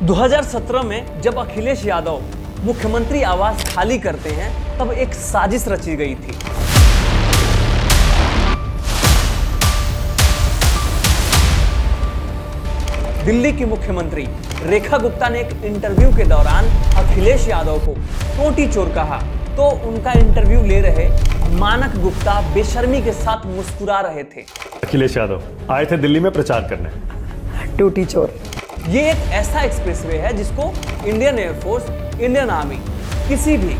2017 में जब अखिलेश यादव मुख्यमंत्री आवास खाली करते हैं तब एक साजिश रची गई थी। दिल्ली की मुख्यमंत्री रेखा गुप्ता ने एक इंटरव्यू के दौरान अखिलेश यादव को टोटी चोर कहा तो उनका इंटरव्यू ले रहे मानक गुप्ता बेशर्मी के साथ मुस्कुरा रहे थे। अखिलेश यादव आए थे दिल्ली में प्रचार करने। टोटी चोर। ये एक ऐसा एक्सप्रेसवे है जिसको इंडियन एयरफोर्स, इंडियन आर्मी किसी भी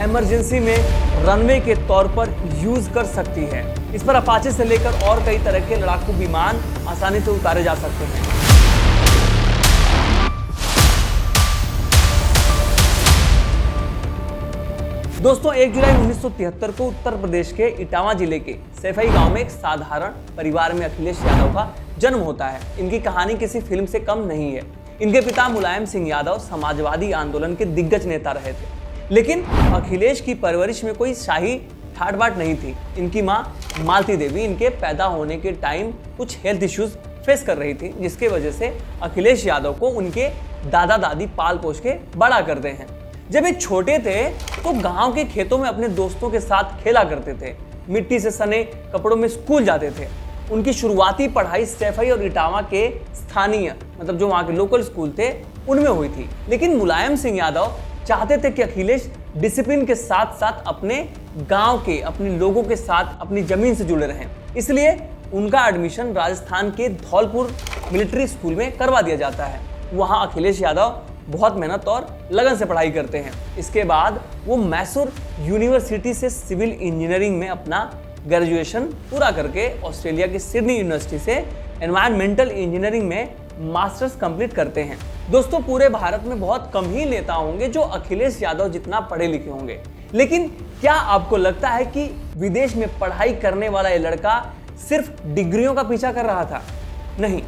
इमरजेंसी में रनवे के तौर पर यूज कर सकती है। इस पर अपाचे से लेकर और कई तरह के लड़ाकू विमान आसानी से उतारे जा सकते हैं। दोस्तों 1 जुलाई 1973 को उत्तर प्रदेश के इटावा जिले के सैफई गांव में एक साधारण परिवार में अखिलेश यादव का जन्म होता है। इनकी कहानी किसी फिल्म से कम नहीं है। इनके पिता मुलायम सिंह यादव समाजवादी आंदोलन के दिग्गज नेता रहे थे, लेकिन अखिलेश की परवरिश में कोई शाही ठाट बाट नहीं थी। इनकी मां मालती देवी इनके पैदा होने के टाइम कुछ हेल्थ इश्यूज फेस कर रही थी, जिसके वजह से अखिलेश यादव को उनके दादा दादी पाल पोस के बड़ा करते हैं। जब ये छोटे थे तो गांव के खेतों में अपने दोस्तों के साथ खेला करते थे, मिट्टी से सने कपड़ों में स्कूल जाते थे। उनकी शुरुआती पढ़ाई सैफई और इटावा के स्थानीय मतलब जो वहाँ के लोकल स्कूल थे उनमें हुई थी। लेकिन मुलायम सिंह यादव चाहते थे कि अखिलेश डिसिप्लिन के साथ साथ अपने गांव के अपने लोगों के साथ अपनी जमीन से जुड़े रहें, इसलिए उनका एडमिशन राजस्थान के धौलपुर मिलिट्री स्कूल में करवा दिया जाता है। वहाँ अखिलेश यादव बहुत मेहनत और लगन से पढ़ाई करते हैं। इसके बाद वो मैसूर यूनिवर्सिटी से सिविल इंजीनियरिंग में अपना ग्रेजुएशन पूरा करके ऑस्ट्रेलिया की सिडनी यूनिवर्सिटी से एनवायरमेंटल इंजीनियरिंग में मास्टर्स कंप्लीट करते हैं। दोस्तों पूरे भारत में बहुत कम ही नेता होंगे जो अखिलेश यादव जितना पढ़े लिखे होंगे, लेकिन क्या आपको लगता है कि विदेश में पढ़ाई करने वाला ये लड़का सिर्फ डिग्रियों का पीछा कर रहा था? नहीं,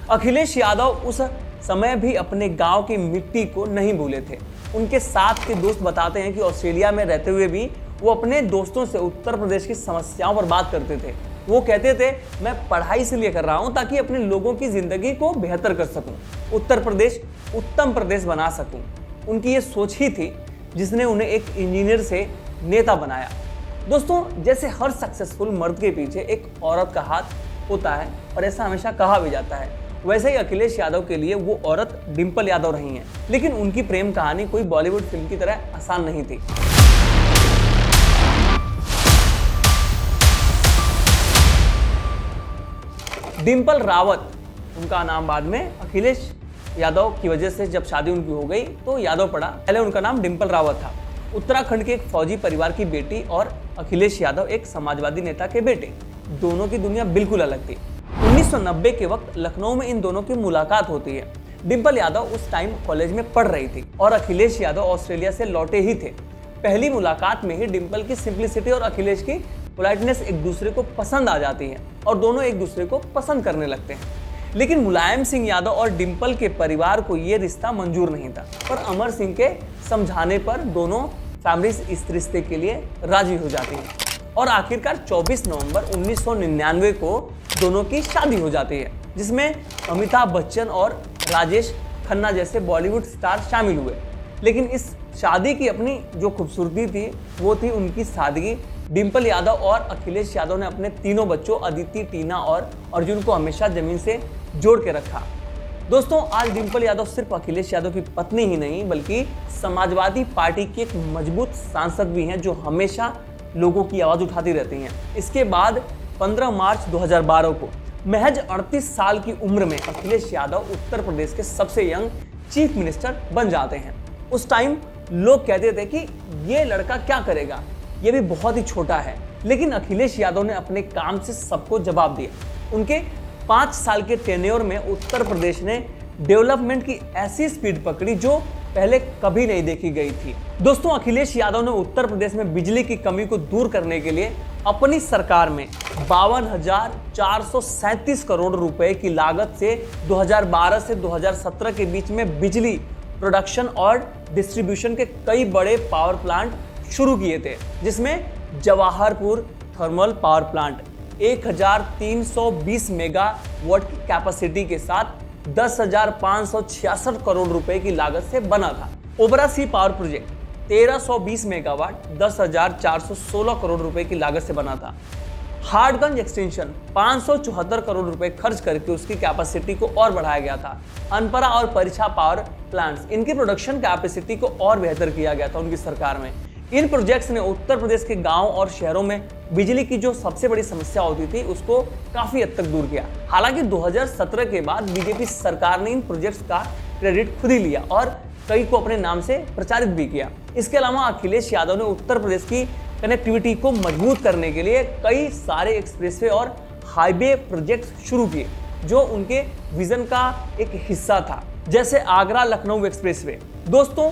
अखिलेश यादव उस समय भी अपने गांव की मिट्टी को नहीं भूले थे। उनके साथ के दोस्त बताते हैं कि ऑस्ट्रेलिया में रहते हुए भी वो अपने दोस्तों से उत्तर प्रदेश की समस्याओं पर बात करते थे। वो कहते थे मैं पढ़ाई इसलिए कर रहा हूं ताकि अपने लोगों की जिंदगी को बेहतर कर सकूं, उत्तर प्रदेश उत्तम प्रदेश बना सकूं। उनकी ये सोच ही थी जिसने उन्हें एक इंजीनियर से नेता बनाया। दोस्तों जैसे हर सक्सेसफुल मर्द के पीछे एक औरत का हाथ होता है और ऐसा हमेशा कहा भी जाता है, वैसे ही अखिलेश यादव के लिए वो औरत डिंपल यादव रही हैं। लेकिन उनकी प्रेम कहानी कोई बॉलीवुड फिल्म की तरह आसान नहीं थी। डिंपल रावत उनका नाम, बाद में अखिलेश यादव की वजह से जब शादी उनकी हो गई तो यादव पड़ा, पहले उनका नाम डिंपल रावत था। उत्तराखंड के एक फौजी परिवार की बेटी और अखिलेश यादव एक समाजवादी नेता के बेटे, दोनों की दुनिया बिल्कुल अलग थी। 1990 के वक्त लखनऊ में इन दोनों की मुलाकात होती है। डिंपल यादव उस टाइम कॉलेज में पढ़ रही थी और अखिलेश यादव ऑस्ट्रेलिया से लौटे ही थे। पहली मुलाकात में ही डिंपल की सिंप्लिसिटी और अखिलेश की पोलाइटनेस एक दूसरे को पसंद आ जाती है और दोनों एक दूसरे को पसंद करने लगते हैं। लेकिन मुलायम सिंह यादव और डिंपल के परिवार को यह रिश्ता मंजूर नहीं था, पर अमर सिंह के समझाने पर दोनों फैमिलीज इस रिश्ते के लिए राजी हो जाती हैं और आखिरकार 24 नवंबर 1999 को दोनों की शादी हो जाती है, जिसमें अमिताभ बच्चन और राजेश खन्ना जैसे बॉलीवुड स्टार शामिल हुए। लेकिन इस शादी की अपनी जो खूबसूरती थी वो थी उनकी सादगी। डिंपल यादव और अखिलेश यादव ने अपने तीनों बच्चों अदिति, टीना और अर्जुन को हमेशा जमीन से जोड़ के रखा। दोस्तों आज डिंपल यादव सिर्फ अखिलेश यादव की पत्नी ही नहीं बल्कि समाजवादी पार्टी की एक मजबूत सांसद भी हैं जो हमेशा लोगों की आवाज उठाती रहती हैं। इसके बाद 15 मार्च 2012 को महज 38 साल की उम्र में अखिलेश यादव उत्तर प्रदेश के सबसे यंग चीफ मिनिस्टर बन जाते हैं। उस टाइम लोग कहते थे कि ये लड़का क्या करेगा, ये भी बहुत ही छोटा है, लेकिन अखिलेश यादव ने अपने काम से सबको जवाब दिया। उनके 5 साल के टेन्योर में उत्तर प्रदेश ने डेवलपमेंट की ऐसी स्पीड पकड़ी जो पहले कभी नहीं देखी गई थी। दोस्तों अखिलेश यादव ने उत्तर प्रदेश में बिजली की कमी को दूर करने के लिए अपनी सरकार में 52,437 करोड़ रुपए की लागत से 2012 से 2017 के बीच में बिजली प्रोडक्शन और डिस्ट्रीब्यूशन के कई बड़े पावर प्लांट शुरू किए थे, जिसमें Jawaharpur thermal power plant 1320 megawatt की कैपेसिटी के साथ 10,566 करोड़ रुपए की लागत से बना था। ओबरा सी पावर प्रोजेक्ट 1320 मेगावाट 10,416 करोड़ रुपए की लागत से बना था। हार्डगंज एक्सटेंशन 574 करोड़ रुपए खर्च करके उसकी कैपेसिटी को और बढ़ाया गया था। अनपरा और परीक्षा पावर प्लांट्स, इनकी प्रोडक्शन कैपेसिटी को और बेहतर किया गया था उनकी सरकार में। इन प्रोजेक्ट्स ने उत्तर प्रदेश के गांव और शहरों में बिजली की जो सबसे बड़ी समस्या होती थी उसको काफी हद तक दूर किया। हालांकि 2017 के बाद बीजेपी सरकार ने इन प्रोजेक्ट्स का क्रेडिट खुद ही लिया और कई को अपने नाम से प्रचारित भी किया। इसके अलावा अखिलेश यादव ने उत्तर प्रदेश की कनेक्टिविटी को मजबूत करने के लिए कई सारे एक्सप्रेसवे और हाईवे प्रोजेक्ट शुरू किए जो उनके विजन का एक हिस्सा था, जैसे आगरा लखनऊ एक्सप्रेसवे। दोस्तों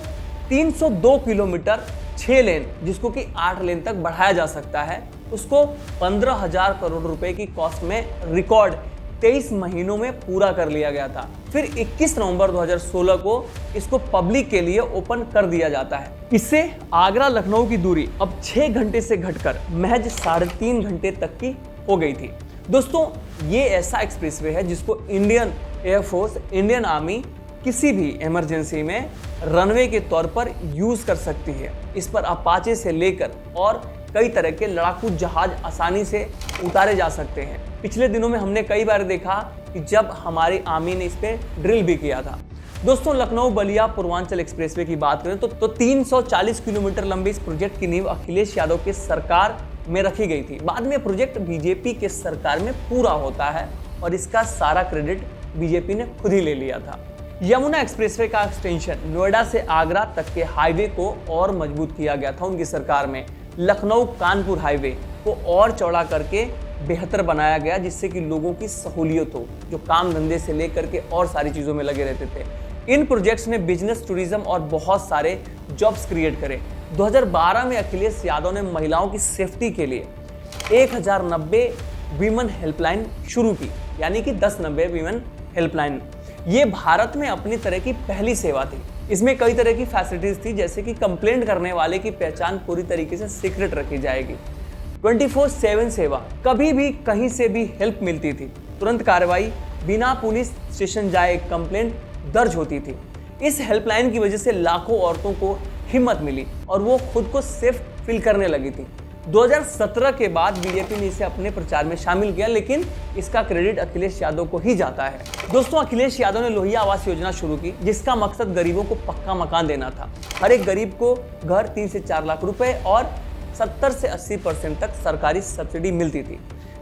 302 किलोमीटर 6 लेन, जिसको कि 8 लेन तक बढ़ाया जा सकता है, उसको 15,000 करोड़ रुपए की कॉस्ट में रिकॉर्ड 23 महीनों में पूरा कर लिया गया था। फिर 21 नवंबर 2016 को इसको पब्लिक के लिए ओपन कर दिया जाता है। इससे आगरा लखनऊ की दूरी अब 6 घंटे से घटकर महज 3.5 घंटे तक की हो गई थी। दोस्तों ये ऐसा एक्सप्रेसवे है जिसको इंडियन एयरफोर्स, इंडियन आर्मी किसी भी इमरजेंसी में रनवे के तौर पर यूज कर सकती है। इस पर अपाचे से लेकर और कई तरह के लड़ाकू जहाज आसानी से उतारे जा सकते हैं। पिछले दिनों में हमने कई बार देखा कि जब हमारी आर्मी ने इस पे ड्रिल भी किया था। दोस्तों लखनऊ बलिया पूर्वांचल एक्सप्रेसवे की बात करें तो 340 किलोमीटर लंबे इस प्रोजेक्ट की नींव अखिलेश यादव के सरकार में रखी गई थी। बाद में प्रोजेक्ट बीजेपी के सरकार में पूरा होता है और इसका सारा क्रेडिट बीजेपी ने खुद ही ले लिया था। यमुना एक्सप्रेसवे का एक्सटेंशन नोएडा से आगरा तक के हाईवे को और मजबूत किया गया था उनकी सरकार में। लखनऊ कानपुर हाईवे को और चौड़ा करके बेहतर बनाया गया, जिससे कि लोगों की सहूलियत हो जो काम धंधे से लेकर के और सारी चीज़ों में लगे रहते थे। इन प्रोजेक्ट्स ने बिजनेस, टूरिज्म और बहुत सारे जॉब्स क्रिएट करे। 2012 में अखिलेश यादव ने महिलाओं की सेफ्टी के लिए 1090 वीमेन हेल्पलाइन शुरू की, यानी कि 1090 वीमेन हेल्पलाइन। ये भारत में अपनी तरह की पहली सेवा थी। इसमें कई तरह की फैसिलिटीज थी, जैसे कि कंप्लेंट करने वाले की पहचान पूरी तरीके से सीक्रेट रखी जाएगी। 24/7 सेवा, कभी भी कहीं से भी हेल्प मिलती थी, तुरंत कार्रवाई, बिना पुलिस स्टेशन जाए कंप्लेंट दर्ज होती थी। इस हेल्पलाइन की वजह से लाखों औरतों को हिम्मत मिली और वो खुद को सेफ फील करने लगी थी। 2017 के बाद बीजेपी ने इसे अपने प्रचार में शामिल किया, लेकिन इसका क्रेडिट अखिलेश यादव को ही जाता है। दोस्तों अखिलेश यादव ने लोहिया आवास योजना शुरू की, जिसका मकसद गरीबों को पक्का मकान देना था। हर एक गरीब को घर 3 से 4 लाख रुपए और 70 से 80% तक सरकारी सब्सिडी मिलती थी,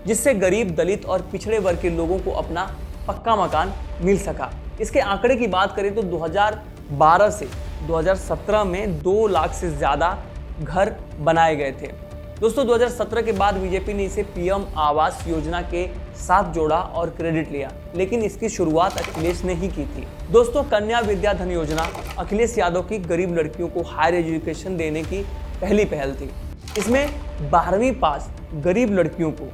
जिससे गरीब, दलित और पिछड़े वर्ग के लोगों को अपना पक्का मकान मिल सका। इसके आंकड़े की बात करें तो 2012 से 2017 में 2 लाख से ज़्यादा घर बनाए गए थे। दोस्तों 2017 के बाद बीजेपी ने इसे पीएम आवास योजना के साथ जोड़ा और क्रेडिट लिया, लेकिन इसकी शुरुआत अखिलेश ने ही की थी। दोस्तों कन्या विद्या धन योजना अखिलेश यादव की गरीब लड़कियों को हायर एजुकेशन देने की पहली पहल थी। इसमें 12वीं पास गरीब लड़कियों को,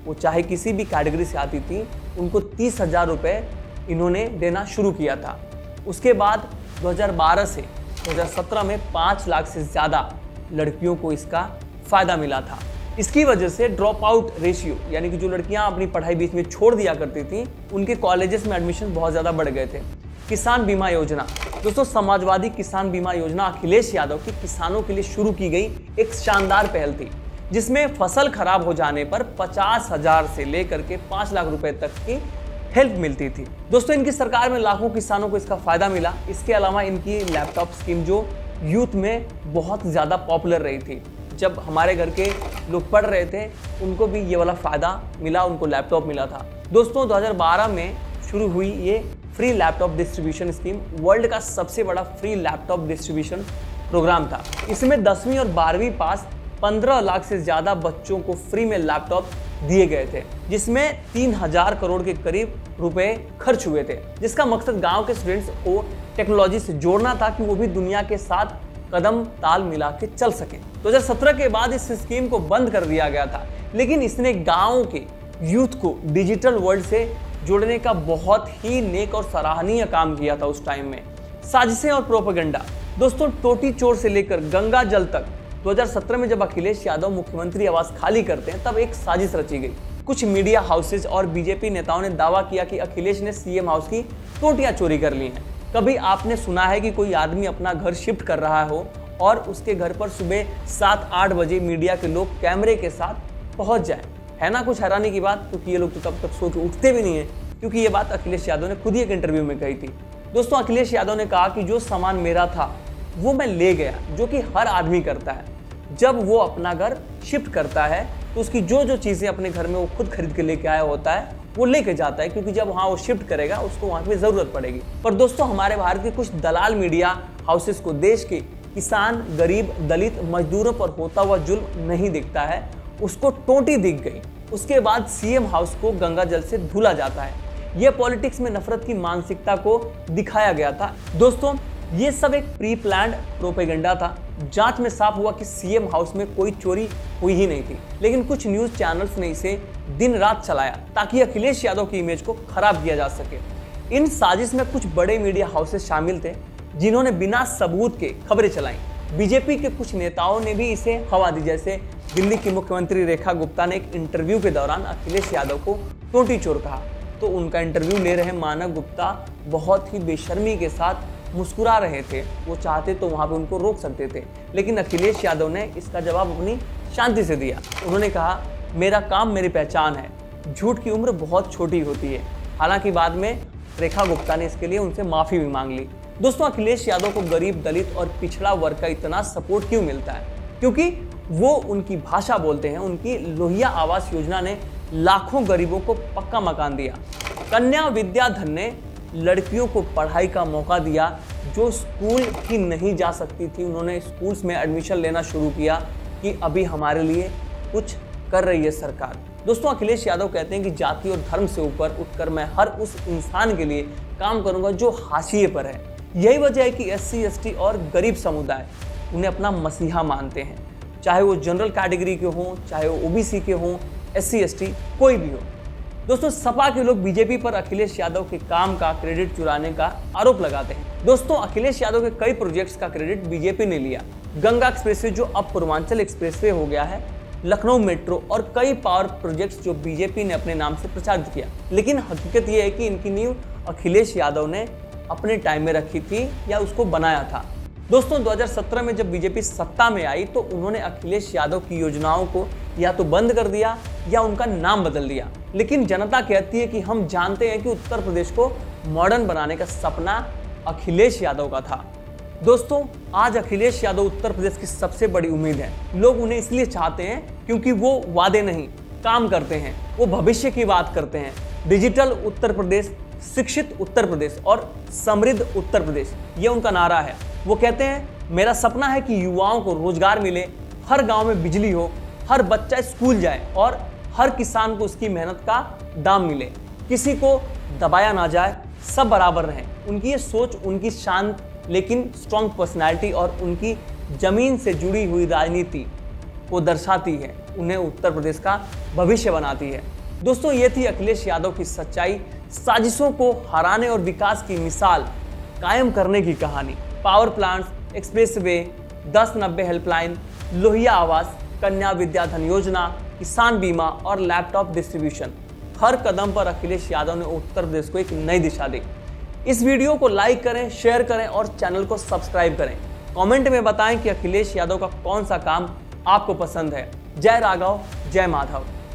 वो चाहे किसी भी कैटेगरी से आती थी, उनको 30,000 रुपये इन्होंने देना शुरू किया था। उसके बाद 2012 से 2017 में 5 लाख से ज़्यादा लड़कियों को इसका फ़ायदा मिला था। इसकी वजह से ड्रॉप आउट रेशियो, यानी कि जो लड़कियां अपनी पढ़ाई बीच में छोड़ दिया करती थी, उनके कॉलेजेस में एडमिशन बहुत ज़्यादा बढ़ गए थे। किसान बीमा योजना, दोस्तों समाजवादी किसान बीमा योजना अखिलेश यादव की किसानों के लिए शुरू की गई एक शानदार पहल थी, जिसमें फसल खराब हो जाने पर 50,000 से लेकर के 5 लाख रुपए तक की हेल्प मिलती थी। दोस्तों इनकी सरकार में लाखों किसानों को इसका फ़ायदा मिला। इसके अलावा इनकी लैपटॉप स्कीम जो यूथ में बहुत ज़्यादा पॉपुलर रही थी, जब हमारे घर के लोग पढ़ रहे थे उनको भी ये वाला फ़ायदा मिला, उनको लैपटॉप मिला था। दोस्तों 2012 में शुरू हुई ये free laptop distribution scheme world का सबसे बड़ा फ्री लैपटॉप डिस्ट्रीब्यूशन प्रोग्राम था। इसमें 10वीं और 12वीं पास 15 लाख से ज़्यादा बच्चों को फ्री में लैपटॉप दिए गए थे, जिसमें 3,000 करोड़ के करीब रुपए खर्च हुए थे, जिसका मकसद गाँव के स्टूडेंट्स को टेक्नोलॉजी से जोड़ना था कि वो भी दुनिया के साथ कदम ताल मिला के चल सके। 2017 के बाद इस स्कीम को बंद कर दिया गया था, लेकिन इसने गाँव के यूथ को डिजिटल वर्ल्ड से जोड़ने का बहुत ही नेक और सराहनीय काम किया था उस टाइम में। साजिशें और प्रोपेगेंडा, दोस्तों टोटी चोर से लेकर गंगा जल तक 2017 में जब अखिलेश यादव मुख्यमंत्री आवास खाली करते हैं, तब एक साजिश रची गई। कुछ मीडिया हाउसेज और बीजेपी नेताओं ने दावा किया कि अखिलेश ने सीएम हाउस की टोटियां चोरी कर ली हैं। कभी आपने सुना है कि कोई आदमी अपना घर शिफ्ट कर रहा हो और उसके घर पर सुबह 7-8 बजे मीडिया के लोग कैमरे के साथ पहुंच जाए? है ना कुछ हैरानी की बात, क्योंकि ये लोग तो तब तक सो के उठते भी नहीं है, क्योंकि ये बात अखिलेश यादव ने खुद ही एक इंटरव्यू में कही थी। दोस्तों, अखिलेश यादव ने कहा कि जो सामान मेरा था वो मैं ले गया, जो कि हर आदमी करता है। जब वो अपना घर शिफ्ट करता है तो उसकी जो जो चीज़ें अपने घर में वो खुद खरीद के लेके आया होता है वो लेके जाता है, क्योंकि जब वहाँ वो शिफ्ट करेगा उसको वहाँ पे ज़रूरत पड़ेगी। पर दोस्तों, हमारे भारत के कुछ दलाल मीडिया हाउसेस को देश के किसान, गरीब, दलित, मजदूरों पर होता हुआ जुल्म नहीं दिखता है। उसको टोटी दिख गई, उसके बाद सीएम हाउस को गंगा जल से धुला जाता है। यह पॉलिटिक्स में नफरत की मानसिकता को दिखाया गया था। दोस्तों, ये सब एक प्री प्लान्ड प्रोपेगेंडा था। जांच में साफ हुआ कि सीएम हाउस में कोई चोरी हुई ही नहीं थी, लेकिन कुछ न्यूज चैनल्स ने इसे दिन रात चलाया ताकि अखिलेश यादव की इमेज को खराब किया जा सके। इन साजिश में कुछ बड़े मीडिया हाउसेस शामिल थे जिन्होंने बिना सबूत के खबरें चलाई। बीजेपी के कुछ नेताओं ने भी इसे हवा दी, जैसे दिल्ली की मुख्यमंत्री रेखा गुप्ता ने एक इंटरव्यू के दौरान अखिलेश यादव को टोटी चोर कहा, तो उनका इंटरव्यू ले रहे मानव गुप्ता बहुत ही बेशर्मी के साथ मुस्कुरा रहे थे। वो चाहते तो वहाँ पे उनको रोक सकते थे, लेकिन अखिलेश यादव ने इसका जवाब अपनी शांति से दिया। उन्होंने कहा, मेरा काम मेरी पहचान है, झूठ की उम्र बहुत छोटी होती है। हालांकि बाद में रेखा गुप्ता ने इसके लिए उनसे माफ़ी भी मांग ली। दोस्तों, अखिलेश यादव को गरीब, दलित और पिछड़ा वर्ग का इतना सपोर्ट क्यों मिलता है? क्योंकि वो उनकी भाषा बोलते हैं। उनकी लोहिया आवास योजना ने लाखों गरीबों को पक्का मकान दिया। कन्या विद्याधन ने लड़कियों को पढ़ाई का मौका दिया जो स्कूल ही नहीं जा सकती थी। उन्होंने स्कूल्स में एडमिशन लेना शुरू किया कि अभी हमारे लिए कुछ कर रही है सरकार। दोस्तों, अखिलेश यादव कहते हैं कि जाति और धर्म से ऊपर उठकर मैं हर उस इंसान के लिए काम करूंगा जो हाशिए पर है। यही वजह है कि SC, ST और गरीब समुदाय उन्हें अपना मसीहा मानते हैं, चाहे वो जनरल कैटेगरी के हों, चाहे वो OBC के हों, SC, ST कोई भी हो। दोस्तों, सपा के लोग बीजेपी पर अखिलेश यादव के काम का क्रेडिट चुराने का आरोप लगाते हैं। दोस्तों, अखिलेश यादव के कई प्रोजेक्ट्स का क्रेडिट बीजेपी ने लिया। गंगा एक्सप्रेसवे जो अब पूर्वांचल एक्सप्रेसवे हो गया है, लखनऊ मेट्रो और कई पावर प्रोजेक्ट्स जो बीजेपी ने अपने नाम से प्रचारित किया। लेकिन हकीकत यह है कि इनकी नींव अखिलेश यादव ने अपने टाइम में रखी थी या उसको बनाया था। दोस्तों, 2017 में जब बीजेपी सत्ता में आई तो उन्होंने अखिलेश यादव की योजनाओं को या तो बंद कर दिया या उनका नाम बदल दिया। लेकिन जनता कहती है कि हम जानते हैं कि उत्तर प्रदेश को मॉडर्न बनाने का सपना अखिलेश यादव का था। दोस्तों, आज अखिलेश यादव उत्तर प्रदेश की सबसे बड़ी उम्मीद है। लोग उन्हें इसलिए चाहते हैं क्योंकि वो वादे नहीं, काम करते हैं। वो भविष्य की बात करते हैं। डिजिटल उत्तर प्रदेश, शिक्षित उत्तर प्रदेश और समृद्ध उत्तर प्रदेश, ये उनका नारा है। वो कहते हैं, मेरा सपना है कि युवाओं को रोजगार मिले, हर गांव में बिजली हो, हर बच्चा स्कूल जाए और हर किसान को उसकी मेहनत का दाम मिले, किसी को दबाया ना जाए, सब बराबर रहें। उनकी ये सोच उनकी शांत लेकिन स्ट्रॉन्ग पर्सनैलिटी और उनकी जमीन से जुड़ी हुई राजनीति को दर्शाती है, उन्हें उत्तर प्रदेश का भविष्य बनाती है। दोस्तों, ये थी अखिलेश यादव की सच्चाई, साजिशों को हराने और विकास की मिसाल कायम करने की कहानी। Power plants, expressway, 1090 helpline, Lohia आवास, कन्या विद्याधन योजना, किसान बीमा और लैपटॉप डिस्ट्रीब्यूशन, हर कदम पर अखिलेश यादव ने उत्तर प्रदेश को एक नई दिशा दी। इस वीडियो को लाइक करें, शेयर करें और चैनल को सब्सक्राइब करें। कमेंट में बताएं कि अखिलेश यादव का कौन सा काम आपको पसंद है। जय राघव, जय माधव।